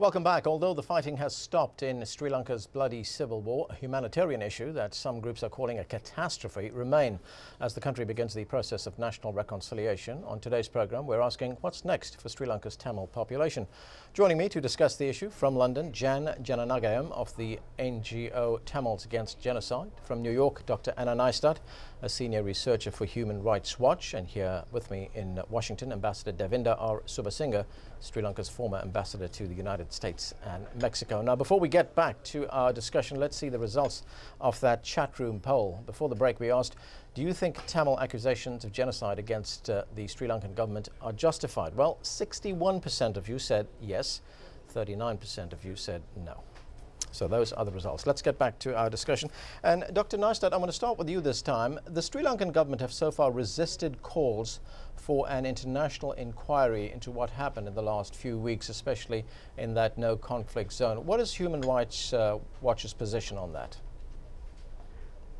Welcome back. Although the fighting has stopped in Sri Lanka's bloody civil war, a humanitarian issue that some groups are calling a catastrophe remain as the country begins the process of national reconciliation. On today's program, we're asking what's next for Sri Lanka's Tamil population. Joining me to discuss the issue from London, Jan Jananagayam of the NGO Tamils Against Genocide. From New York, Dr. Anna Neistat, a senior researcher for Human Rights Watch. And here with me in Washington, Ambassador Devinda R. Subasinghe, Sri Lanka's former ambassador to the United States and Mexico. Now, before we get back to our discussion, let's see the results of that chat room poll. Before the break, we asked, do you think Tamil accusations of genocide against the Sri Lankan government are justified? Well, 61% of you said yes, 39% of you said no. So those are the results. Let's get back to our discussion. And Dr. Neistat, I'm going to start with you this time. The Sri Lankan government have so far resisted calls for an international inquiry into what happened in the last few weeks, especially in that no-conflict zone. What is Human Rights Watch's position on that?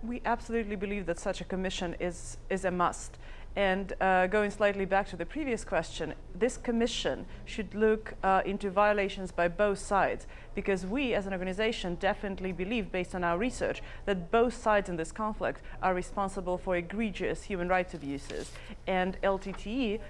We absolutely believe that such a commission is a must. And going slightly back to the previous question, this commission should look into violations by both sides, because we as an organization definitely believe, based on our research, that both sides in this conflict are responsible for egregious human rights abuses. And LTTE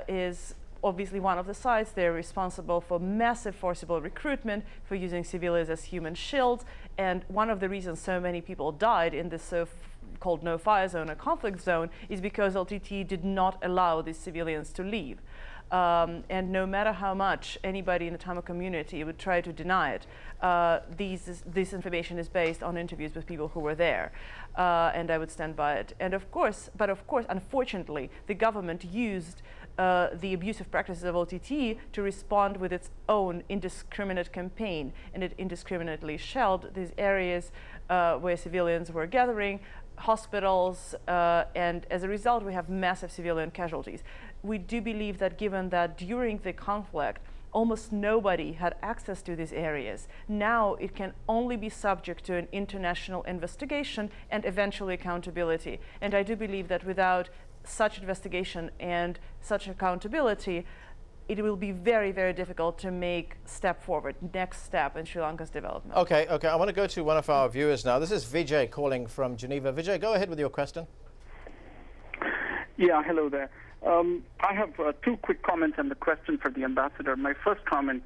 is obviously one of the sides. They're responsible for massive forcible recruitment, for using civilians as human shields. And one of the reasons so many people died in this so-called no-fire zone, a conflict zone, is because LTT did not allow these civilians to leave. And no matter how much anybody in the Tamil community would try to deny it, this information is based on interviews with people who were there, and I would stand by it. And of course, unfortunately, the government used the abusive practices of LTT to respond with its own indiscriminate campaign, and it indiscriminately shelled these areas where civilians were gathering, hospitals, and as a result we have massive civilian casualties. We do believe that, given that during the conflict almost nobody had access to these areas, now it can only be subject to an international investigation and eventually accountability. And I do believe that without such investigation and such accountability, it will be very, very difficult to make next step in Sri Lanka's development. Okay. I want to go to one of our viewers now. This is Vijay calling from Geneva. Vijay, go ahead with your question. Yeah, hello there. I have two quick comments and the question for the ambassador. My first comment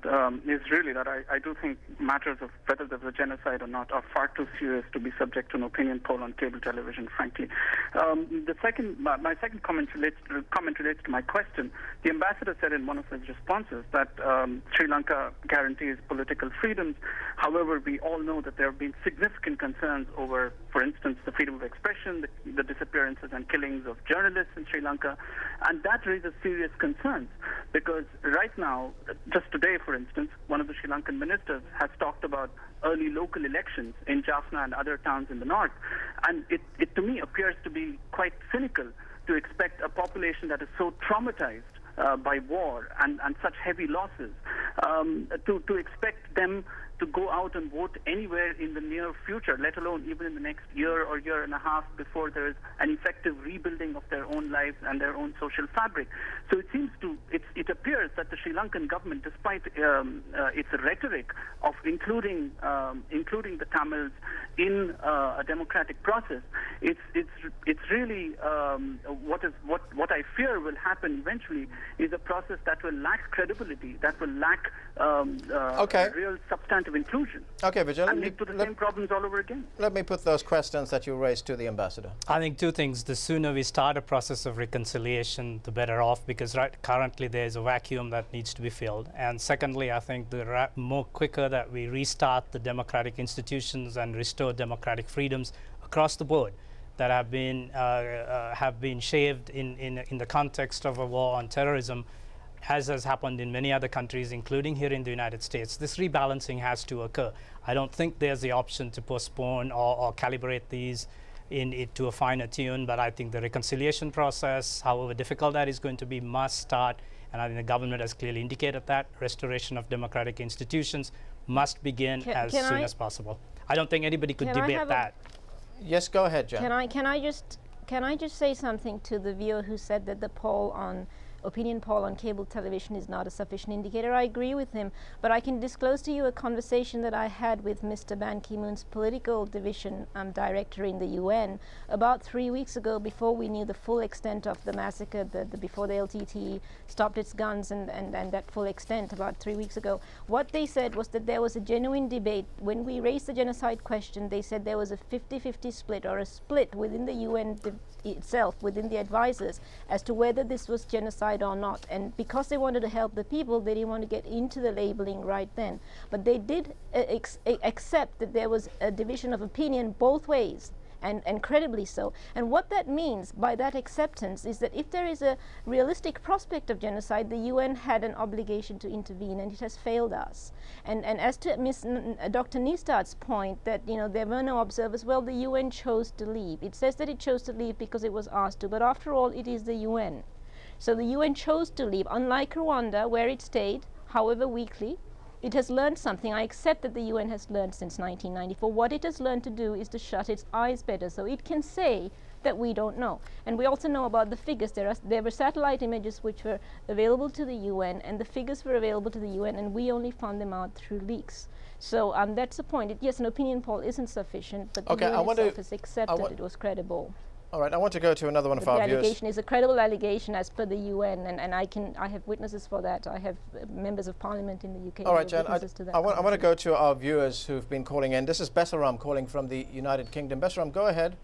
is really that I do think matters of whether there was a genocide or not are far too serious to be subject to an opinion poll on cable television, frankly. My second comment relates to my question. The ambassador said in one of his responses that Sri Lanka guarantees political freedoms. However, we all know that there have been significant concerns over, for instance, the freedom of expression, the disappearances and killings of journalists in Sri Lanka. And that raises serious concerns, because right now, just today, for instance, one of the Sri Lankan ministers has talked about early local elections in Jaffna and other towns in the north. And it to me appears to be quite cynical to expect a population that is so traumatized by war and such heavy losses, to expect them to go out and vote anywhere in the near future, let alone even in the next year or year and a half, before there is an effective rebuilding of their own lives and their own social fabric. So it appears that the Sri Lankan government, despite its rhetoric of including the Tamils in a democratic process, it's really what I fear will happen eventually is a process that will lack credibility, that will lack real substantive inclusion. Okay, Vijay, and lead to the same problems all over again. Let me put those questions that you raised to the ambassador. I think two things. The sooner we start a process of reconciliation, the better off, because currently there's a vacuum that needs to be filled. And secondly, I think the more quicker that we restart the democratic institutions and restore democratic freedoms across the board that have been shaved in the context of a war on terrorism, as has happened in many other countries, including here in the United States. This rebalancing has to occur. I don't think there's the option to postpone or calibrate these to a finer tune, but I think the reconciliation process, however difficult that is going to be, must start. And I think the government has clearly indicated that restoration of democratic institutions must begin as soon as possible. I don't think anybody could debate that. Yes, go ahead, Jen. Can I just say something to the viewer who said that the poll on opinion poll on cable television is not a sufficient indicator. I agree with him, but I can disclose to you a conversation that I had with Mr. Ban Ki-moon's political division director in the UN about 3 weeks ago, before we knew the full extent of the massacre, before the LTTE stopped its guns and that full extent about 3 weeks ago. What they said was that there was a genuine debate. When we raised the genocide question, they said there was a 50-50 split, or a split within the UN itself, within the advisors, as to whether this was genocide or not. And because they wanted to help the people, they didn't want to get into the labeling right then. But they did accept that there was a division of opinion both ways, and credibly so. And what that means by that acceptance is that if there is a realistic prospect of genocide, the UN had an obligation to intervene, and it has failed us. And as to Dr. Nystad's point that there were no observers, well, the UN chose to leave. It says that it chose to leave because it was asked to, but after all, it is the UN. So the UN chose to leave, unlike Rwanda, where it stayed, however weakly. It has learned something. I accept that the UN has learned since 1994. What it has learned to do is to shut its eyes better, so it can say that we don't know. And we also know about the figures. There were satellite images which were available to the UN, and the figures were available to the UN, and we only found them out through leaks. So that's the point. Yes, an opinion poll isn't sufficient, but the UN itself has accepted it was credible. All right, I want to go to another one of our viewers. The allegation is a credible allegation as per the UN, and I have witnesses for that. I have members of parliament in the UK. All right, Jan, I want to go to our viewers who've been calling in. This is Besaram calling from the United Kingdom. Besaram, go ahead.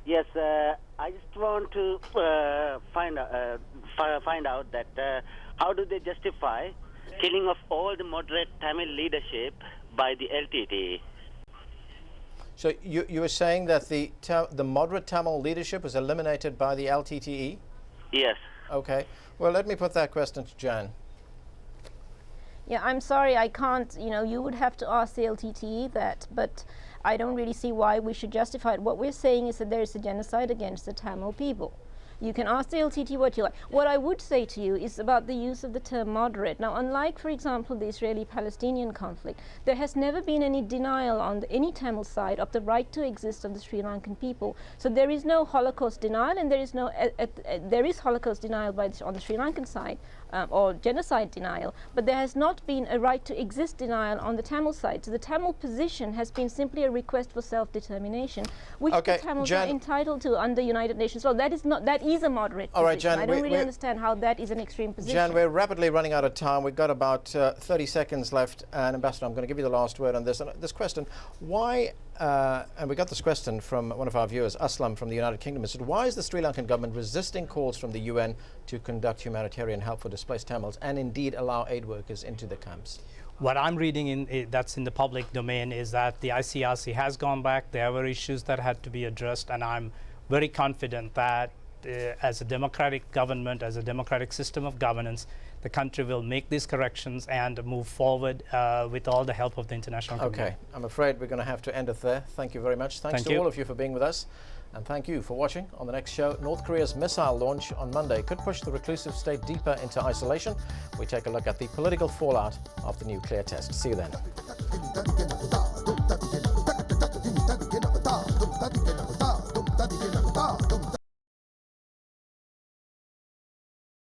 Yes, I just want to find out that how do they justify killing of all the moderate Tamil leadership by the LTTE? So you were saying that the moderate Tamil leadership was eliminated by the LTTE? Yes. Okay. Well, let me put that question to Jan. Yeah, I'm sorry, I can't. You would have to ask the LTTE that, but I don't really see why we should justify it. What we're saying is that there is a genocide against the Tamil people. You can ask the LTT what you like. What I would say to you is about the use of the term moderate. Now, unlike, for example, the Israeli-Palestinian conflict, there has never been any denial on any Tamil side of the right to exist of the Sri Lankan people. So there is no Holocaust denial, and there is no there is Holocaust denial on the Sri Lankan side, or genocide denial, but there has not been a right to exist denial on the Tamil side. So the Tamil position has been simply a request for self-determination, which the Tamils are entitled to under United Nations law. That is a moderate position. All right, Jan, I don't really understand how that is an extreme position. Jan, we're rapidly running out of time. We've got about 30 seconds left, and Ambassador, I'm going to give you the last word on this. And this question, why, and we got this question from one of our viewers, Aslam from the United Kingdom, who said, why is the Sri Lankan government resisting calls from the UN to conduct humanitarian help for displaced Tamils and indeed allow aid workers into the camps? What I'm reading that's in the public domain is that the ICRC has gone back. There were issues that had to be addressed, and I'm very confident that as a democratic government, as a democratic system of governance, the country will make these corrections and move forward with all the help of the international community. Okay, I'm afraid we're going to have to end it there. Thank you very much. Thanks to all of you for being with us. And thank you for watching. On the next show, North Korea's missile launch on Monday could push the reclusive state deeper into isolation. We take a look at the political fallout of the nuclear test. See you then.